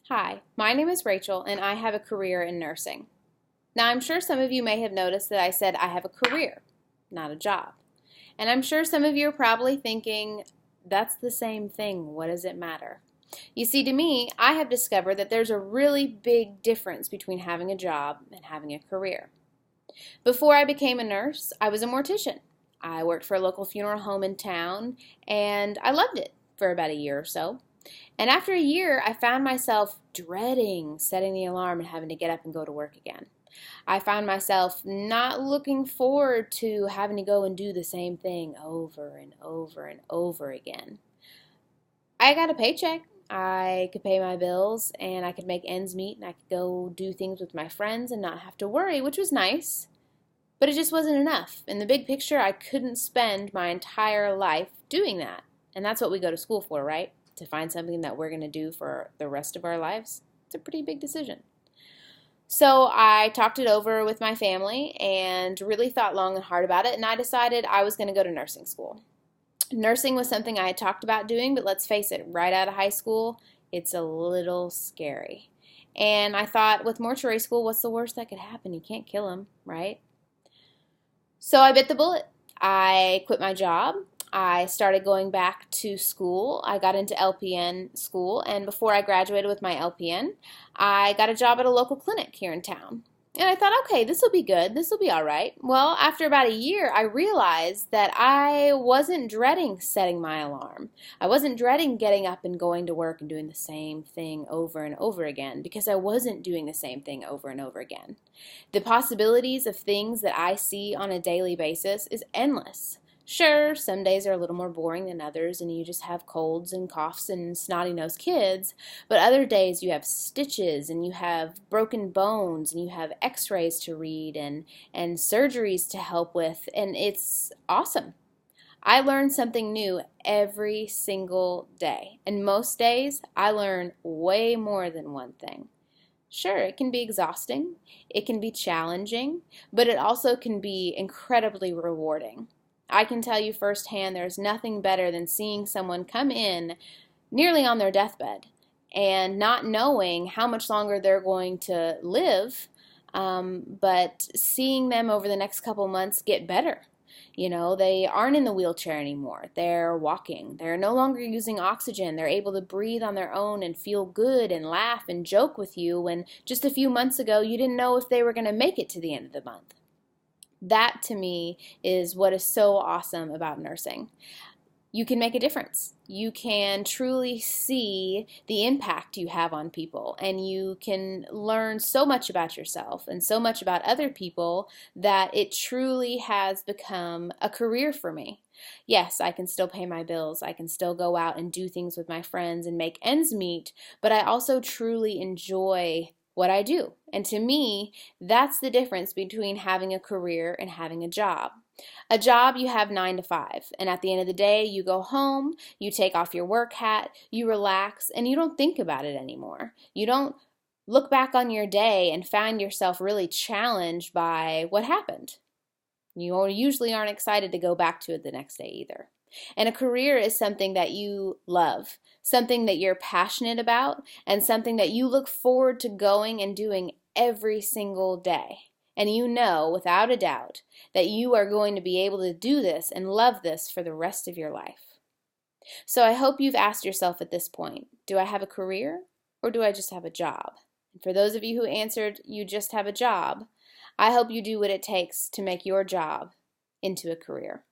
Hi, my name is Rachel, and I have a career in nursing. Now, I'm sure some of you may have noticed that I said I have a career, not a job. And I'm sure some of you are probably thinking, that's the same thing. What does it matter? You see, to me, I have discovered that there's a really big difference between having a job and having a career. Before I became a nurse, I was a mortician. I worked for a local funeral home in town, and I loved it for about a year or so. And after a year, I found myself dreading setting the alarm and having to get up and go to work again. I found myself not looking forward to having to go and do the same thing over and over and over again. I got a paycheck. I could pay my bills and I could make ends meet and I could go do things with my friends and not have to worry, which was nice. But it just wasn't enough. In the big picture, I couldn't spend my entire life doing that. And that's what we go to school for, right? To find something that we're going to do for the rest of our lives. It's a pretty big decision. So I talked it over with my family and really thought long and hard about it, and I decided I was going to go to nursing school. Nursing was something I had talked about doing, but let's face it, right out of high school, it's a little scary. And I thought, with mortuary school, what's the worst that could happen? You can't kill him, right? So I bit the bullet. I quit my job. I started going back to school. I got into LPN school, and before I graduated with my LPN, I got a job at a local clinic here in town. And I thought, okay, this will be good. This will be all right. Well, after about a year, I realized that I wasn't dreading setting my alarm. I wasn't dreading getting up and going to work and doing the same thing over and over again because I wasn't doing the same thing over and over again. The possibilities of things that I see on a daily basis is endless. Sure, some days are a little more boring than others, and you just have colds and coughs and snotty-nosed kids, but other days you have stitches, and you have broken bones, and you have x-rays to read, and surgeries to help with, and it's awesome. I learn something new every single day, and most days I learn way more than one thing. Sure, it can be exhausting, it can be challenging, but it also can be incredibly rewarding. I can tell you firsthand there's nothing better than seeing someone come in nearly on their deathbed and not knowing how much longer they're going to live, but seeing them over the next couple months get better. You know, they aren't in the wheelchair anymore. They're walking. They're no longer using oxygen. They're able to breathe on their own and feel good and laugh and joke with you when just a few months ago you didn't know if they were going to make it to the end of the month. That to me is what is so awesome about nursing. You can make a difference. You can truly see the impact you have on people, and you can learn so much about yourself and so much about other people that it truly has become a career for me. Yes, I can still pay my bills. I can still go out and do things with my friends and make ends meet, but I also truly enjoy what I do. And to me, that's the difference between having a career and having a job. A job, you have 9 to 5, and at the end of the day, you go home, you take off your work hat, you relax, and you don't think about it anymore. You don't look back on your day and find yourself really challenged by what happened. You usually aren't excited to go back to it the next day either. And a career is something that you love, something that you're passionate about, and something that you look forward to going and doing every single day. And you know, without a doubt, that you are going to be able to do this and love this for the rest of your life. So I hope you've asked yourself at this point, do I have a career or do I just have a job? And for those of you who answered, you just have a job, I hope you do what it takes to make your job into a career.